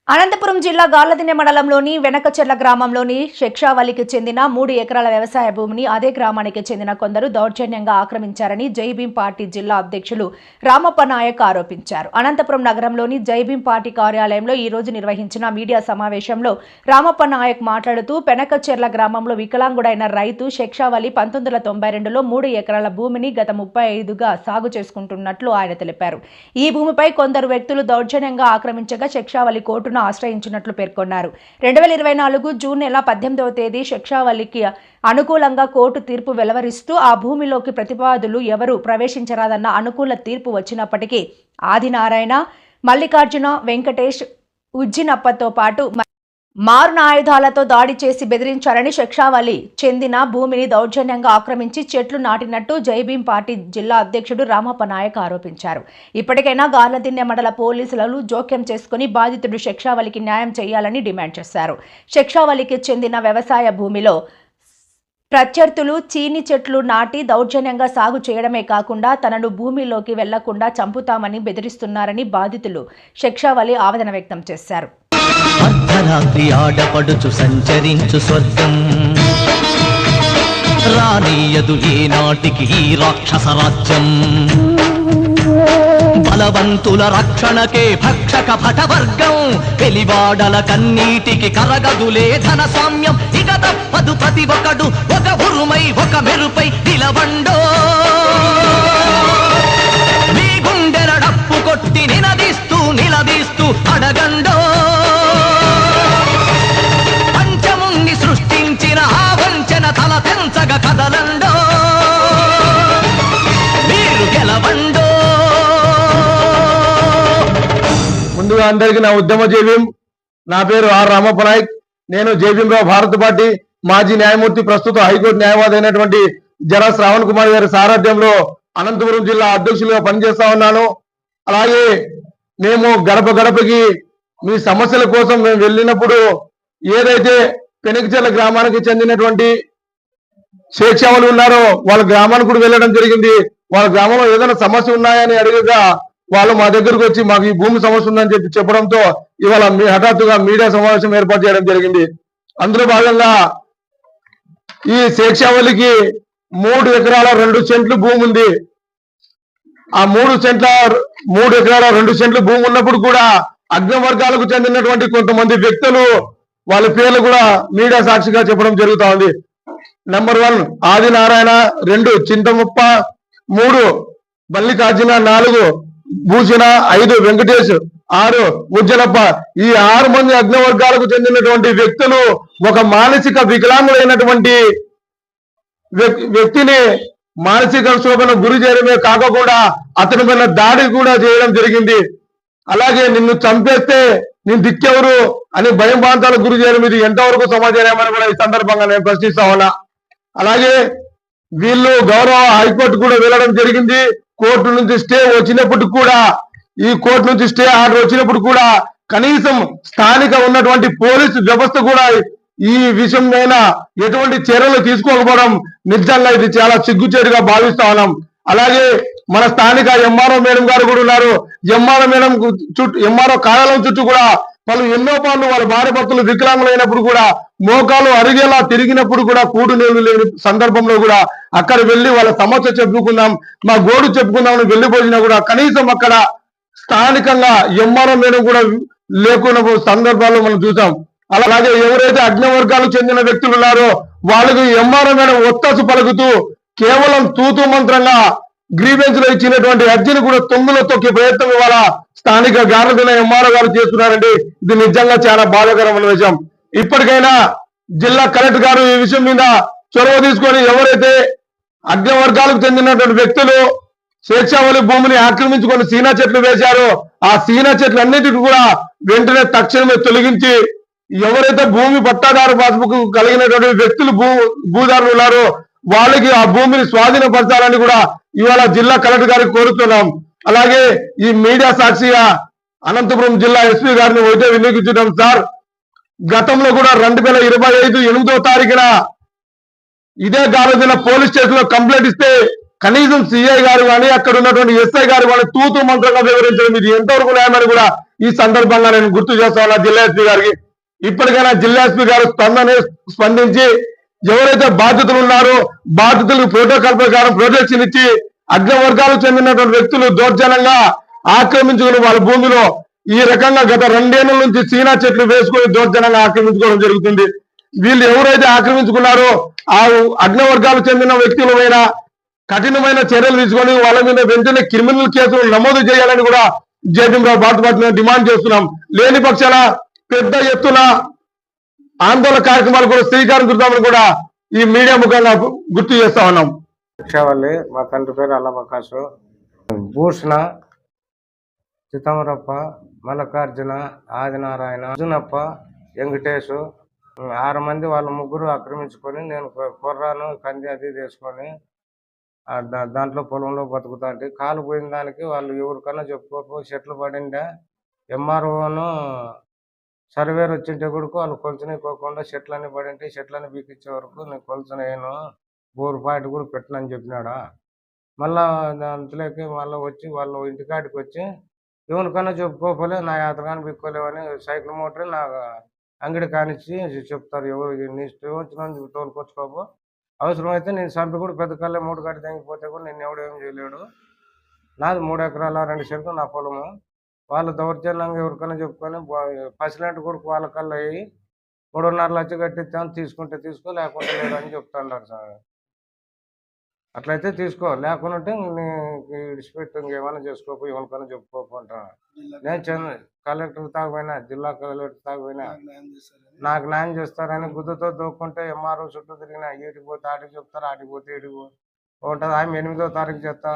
అనంతపురం జిల్లా గార్లదిన్నె మండలంలోని వెనకచెర్ల గ్రామంలోని శిక్షావళికి చెందిన 3 ఎకరాల వ్యవసాయ భూమిని అదే గ్రామానికి చెందిన కొందరు దౌర్జన్యంగా ఆక్రమించారని జైభీం పార్టీ జిల్లా అధ్యక్షులు రామప్ప నాయక్ ఆరోపించారు. అనంతపురం నగరంలోని జైభీం పార్టీ కార్యాలయంలో ఈ రోజు నిర్వహించిన మీడియా సమావేశంలో రామప్ప నాయక్ మాట్లాడుతూ వెనకచెర్ల గ్రామంలో వికలాంగుడైన రైతు శిక్షావళి 1992లో 3 ఎకరాల భూమిని గత 35గా సాగు చేసుకుంటున్నట్లు ఆయన తెలిపారు. ఈ భూమిపై కొందరు వ్యక్తులు దౌర్జన్యంగా ఆక్రమించగా శిక్షావళి కోర్టు ఆశ్రయించినట్లు పేర్కొన్నారు. 2024 జూన్ నెల 18వ తేదీ శిక్షావళికి అనుకూలంగా కోర్టు తీర్పు వెలువరిస్తూ ఆ భూమిలోకి ప్రతిపాదులు ఎవరూ ప్రవేశించరాదన్న అనుకూల తీర్పు వచ్చినప్పటికీ ఆదినారాయణ, మల్లికార్జున, వెంకటేష్, ఉజ్జినప్పతో పాటు మారున ఆయుధాలతో దాడి చేసి బెదిరించారని శిక్షావళి చెందిన భూమిని దౌర్జన్యంగా ఆక్రమించి చెట్లు నాటినట్టు జైభీం పార్టీ జిల్లా అధ్యక్షుడు రామప్ప నాయక్ ఆరోపించారు. ఇప్పటికైనా గార్లదిన్నె మండల పోలీసులు జోక్యం చేసుకుని బాధితుడు శిక్షావళికి న్యాయం చేయాలని డిమాండ్ చేశారు. శిక్షావళికి చెందిన వ్యవసాయ భూమిలో ప్రత్యర్థులు చీని చెట్లు నాటి దౌర్జన్యంగా సాగు చేయడమే కాకుండా తనను భూమిలోకి వెళ్లకుండా చంపుతామని బెదిరిస్తున్నారని బాధితులు శిక్షావళి ఆవేదన వ్యక్తం చేశారు. అర్ధరాత్రి ఆడపడుచు సంచరించు స్వర్గం రానీయదు ఈనాటికి ఈ రాక్షస రాజ్యం. బలవంతుల రక్షణకే భక్షక భటవర్గం వెలివాడల కన్నీటికి కరగదులే ధన సామ్యం. ఇక తప్పదు ప్రతి ఒక్కడు ఒక ఉరుమై ఒక మెరుపై నిలవండో. మీ గుండెల డప్పు కొట్టి నిలదీస్తూ అడగండో. సృష్టించిన ఆ వంచన తల తెంచగ కదలండో. మీరు గెలవండో. ముందుగా అందరికీ నా ఉద్యమ జైభీం. నా పేరు ఆర్ రామప్ప నాయక్. నేను జైభీంరావు భారత పార్టీ మాజీ న్యాయమూర్తి, ప్రస్తుత హైకోర్టు న్యాయవాది అయినటువంటి జర శ్రావణ్ కుమార్ గారి సారథ్యంలో అనంతపురం జిల్లా అధ్యక్షులుగా పనిచేస్తా ఉన్నాను. అలాగే మేము గడప గడపకి మీ సమస్యల కోసం మేము వెళ్ళినప్పుడు ఏదైతే వెనకచెర్ల గ్రామానికి చెందినటువంటి శిక్షావళి ఉన్నారో వాళ్ళ గ్రామానికి కూడా వెళ్ళడం జరిగింది. వాళ్ళ గ్రామంలో ఏదైనా సమస్య ఉన్నాయని అడిగగా వాళ్ళు మా దగ్గరకు వచ్చి మాకు ఈ భూమి సమస్య ఉందని చెప్పడంతో ఇవాళ హఠాత్తుగా మీడియా సమావేశం ఏర్పాటు చేయడం జరిగింది. అందులో భాగంగా ఈ శిక్షావళికి 3 ఎకరాల 2 సెంట్లు భూమి ఉంది. ఆ 3 ఎకరాల 2 సెంట్లు భూమి ఉన్నప్పుడు కూడా అగ్రవర్గాలకు చెందినటువంటి కొంతమంది వ్యక్తులు వాళ్ళ పేర్లు కూడా మీడియా సాక్షిగా చెప్పడం జరుగుతా ఉంది. నెంబర్ 1 ఆదినారాయణ, 2 చింతముప్ప, 3 మల్లికార్జున, 4 భూషణ, 5 వెంకటేష్, 6 ఉజ్జనప్ప. ఈ 6 మంది అగ్రవర్గాలకు చెందినటువంటి వ్యక్తులు ఒక మానసిక వికలాంగులైనటువంటి వ్యక్తిని మానసిక శోభను గురి చేయడమే కాకుండా అతని పైన దాడి కూడా చేయడం జరిగింది. అలాగే నిన్ను చంపేస్తే నేను దిక్కెవరు అని భయం ప్రాంతాలకు గురి చేయడం ఇది ఎంతవరకు సమాచారమని కూడా ఈ సందర్భంగా నేను ప్రశ్నిస్తా ఉన్నా. అలాగే వీళ్ళు గౌరవ హైకోర్టు కూడా వెళ్ళడం జరిగింది. కోర్టు నుంచి స్టే వచ్చినప్పుడు కూడా, ఈ కోర్టు నుంచి స్టే ఆర్డర్ వచ్చినప్పుడు కూడా కనీసం స్థానిక ఉన్నటువంటి పోలీసు వ్యవస్థ కూడా ఈ విషయం మీద ఎటువంటి చర్యలు తీసుకోకపోవడం నిజంగా ఇది చాలా సిగ్గుచేటుగా భావిస్తా ఉన్నాం. అలాగే మన స్థానిక ఎంఆర్ఓ మేడం గారు కూడా ఉన్నారు. ఎంఆర్ఓ మేడం చుట్టూ, ఎంఆర్ఓ కార్యాలయం చుట్టూ కూడా వాళ్ళు ఎన్నో పార్లు వాళ్ళ భార్య భర్తలు వికలాంగులైనప్పుడు కూడా మోకాలు అరిగేలా తిరిగినప్పుడు కూడా కూడు నీళ్లు లేని సందర్భంలో కూడా అక్కడ వెళ్ళి వాళ్ళ సమస్య చెప్పుకుందాం, మా గోడు చెప్పుకుందామని వెళ్ళిపోయినా కూడా కనీసం అక్కడ స్థానికంగా ఎంఆర్ఓ మేడం కూడా లేకున్న సందర్భాల్లో మనం చూసాం. అలాగే ఎవరైతే అగ్నివర్గాలకు చెందిన వ్యక్తులు ఉన్నారో వాళ్ళకి ఎంఆర్ఓ మేడం ఒత్తాసు పలుకుతూ కేవలం తూతూ మంత్రంగా గ్రీవెన్స్ లో ఇచ్చినటువంటి అర్జీని కూడా తొంగులో తొక్కే ప్రయత్నం ఇవాళ స్థానిక గార్లదిన్నె ఎంఆర్ఓ గారు చేస్తున్నారండి. ఇది నిజంగా చాలా బాధాకరమైన విషయం. ఇప్పటికైనా జిల్లా కలెక్టర్ గారు ఈ విషయం మీద చొరవ తీసుకొని ఎవరైతే అగ్రవర్గాలకు చెందినటువంటి వ్యక్తులు శిక్షావళి భూమిని ఆక్రమించుకొని సీనా చెట్లు వేశారో ఆ సీనా చెట్లు అన్నిటికీ కూడా వెంటనే తక్షణమే తొలగించి ఎవరైతే భూమి పట్టాదారు పాస్బుక్ కలిగినటువంటి వ్యక్తులు భూదారులు ఉన్నారో వాళ్ళకి ఆ భూమిని స్వాధీనపరచాలని కూడా ఇవాళ జిల్లా కలెక్టర్ గారికి కోరుతున్నాం. అలాగే ఈ మీడియా సాక్షిగా అనంతపురం జిల్లా ఎస్పీ గారిని ఒకటే వినియోగించడం సార్, గతంలో కూడా 2025 8వ తారీఖున ఇదే గార్లదిన్నె పోలీస్ స్టేషన్ లో కంప్లైంట్ ఇస్తే కనీసం సిఐ గారు కానీ అక్కడ ఉన్నటువంటి ఎస్ఐ గారు కానీ తూతు మంత్రంగా వివరించడం ఇది ఎంతవరకు న్యాయమని కూడా ఈ సందర్భంగా నేను గుర్తు చేస్తా ఉన్నా జిల్లా ఎస్పీ గారికి. ఇప్పటికైనా జిల్లా ఎస్పీ గారు స్పందించి ఎవరైతే బాధితులు ఉన్నారో బాధితులకు ప్రోటోకాల్ ప్రకారం ప్రొటెక్షన్ ఇచ్చి అగ్రవర్గాలకు చెందినటువంటి వ్యక్తులు దౌర్జన్యంగా ఆక్రమించుకుని వాళ్ళ భూమిలో ఈ రకంగా గత 2 ఏళ్ల నుంచి సీనా చెట్లు వేసుకుని దౌర్జన్యంగా ఆక్రమించుకోవడం జరుగుతుంది. వీళ్ళు ఎవరైతే ఆక్రమించుకున్నారో ఆ అగ్రవర్గాలకు చెందిన వ్యక్తులమైన కఠినమైన చర్యలు తీసుకొని వాళ్ళ మీద వెంటనే క్రిమినల్ కేసులు నమోదు చేయాలని కూడా జేబీఎం బాధపడుతున్న డిమాండ్ చేస్తున్నాం. లేని పక్షాన పెద్ద ఎత్తున ఆందోళన కార్యక్రమాలు కూడా శ్రీకారం చుడతామని కూడా ఈ మీడియా ముఖంగా గుర్తు చేస్తా ఉన్నాం. భిక్షావల్లి, మా తండ్రి పేరు అల్లబకాసు, భూషణ, చిత్తమరప్ప, మల్లికార్జున, ఆదినారాయణ, అర్జునప్ప, వెంకటేశు 6 మంది వాళ్ళ ముగ్గురు ఆక్రమించుకొని నేను కొర్రాను కంది అది తీసుకొని దాంట్లో పొలంలో బతుకుతా అంటే కాలు పోయిన దానికి వాళ్ళు ఎవరికన్నా చెప్పుకోకు చెట్లు పడిండే ఎంఆర్ఓను సర్వేర్ వచ్చింటే కూడా వాళ్ళు కొలుచుకోకుండా చెట్లన్నీ పడింటే చెట్లన్నీ బీకిచ్చే వరకు నేను కొలుచునేను బోరు పాటి కూడా పెట్టనని చెప్పినాడా. మళ్ళా అంతలోకి మళ్ళీ వచ్చి వాళ్ళు ఇంటికాడికి వచ్చి ఎవరికన్నా చెప్పుకోపోలే నా యాత్రగాని బిక్కోలేవని సైకిల్ మోటరే నా అంగడి కానిచ్చి చెప్తారు. ఎవరు నీ ఇష్టం వచ్చిన తోలుకొచ్చుకోపో, అవసరమైతే నేను చంపి కూడా పెద్ద కళ్ళే 3 గడి తెగిపోతే కూడా నేను ఎవడేం చేయలేడు. నాది 3 ఎకరాల 2 సెంట్లు నా పొలము. వాళ్ళు దౌర్జన్యంగా ఎవరికైనా చెప్పుకొని పసిలాంటి కొడుకు వాళ్ళ కల్లా అయ్యి 3.5 లక్షలు కట్టిస్తాను, తీసుకుంటే తీసుకో లేకుంటే లేదు అని చెప్తాండారు సార్. అట్లయితే తీసుకో, లేకుంటే విడిచిపెట్టు, ఇంకేమైనా చేసుకోపో, ఎవరికైనా చెప్పుకోపో అంటాను. నేను కలెక్టర్ తాగిపోయినా, జిల్లా కలెక్టర్ తాగిపోయినా నాకు న్యాయం చేస్తారని గుద్దుతో దూక్కుంటే ఎంఆర్ఓ చుట్టూ తిరిగినా ఈటికి పోతే ఆటికి చెప్తారు, ఆటికి పోతే ఈటికి ఉంటుంది. ఆమె 8వ తారీఖు చేస్తా,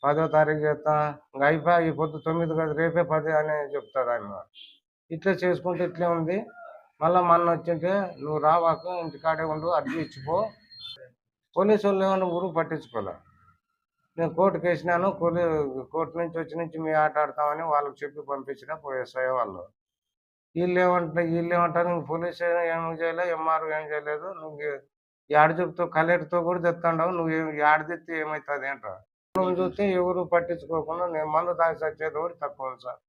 10వ తారీఖు చేస్తా, ఇంకా అయిపోయి ఈ పొద్దు 9 కాదు రేపే 10 అని చెప్తారు ఆమె. ఇట్లా చేసుకుంటే ఇట్లే ఉంది. మళ్ళీ మొన్న వచ్చింటే నువ్వు రావాక ఇంటికాడే ఉండు, అర్జీ ఇచ్చిపో. పోలీసు వాళ్ళు ఏమన్నా ఊరు పట్టించుకోలే. నేను కోర్టుకు వేసినాను, కోర్టు నుంచి మీ ఆట ఆడతామని వాళ్ళకి చెప్పి పంపించిన పోయేసాయి వాళ్ళు. వీళ్ళు ఏమంటారు నువ్వు పోలీసు ఏం చేయలేదు, ఎంఆర్ఓ ఏం చేయలేదు, నువ్వు ఏడ చెప్తావు, కలెక్టర్తో కూడా తెస్తాండవు, నువ్వు ఏడ తెస్తే ఏమవుతుంది అంటారు. నువ్వు చూస్తే ఎవరు పట్టించుకోకుండా నేను మందు తాగి చచ్చేది కూడా తక్కువ సార్.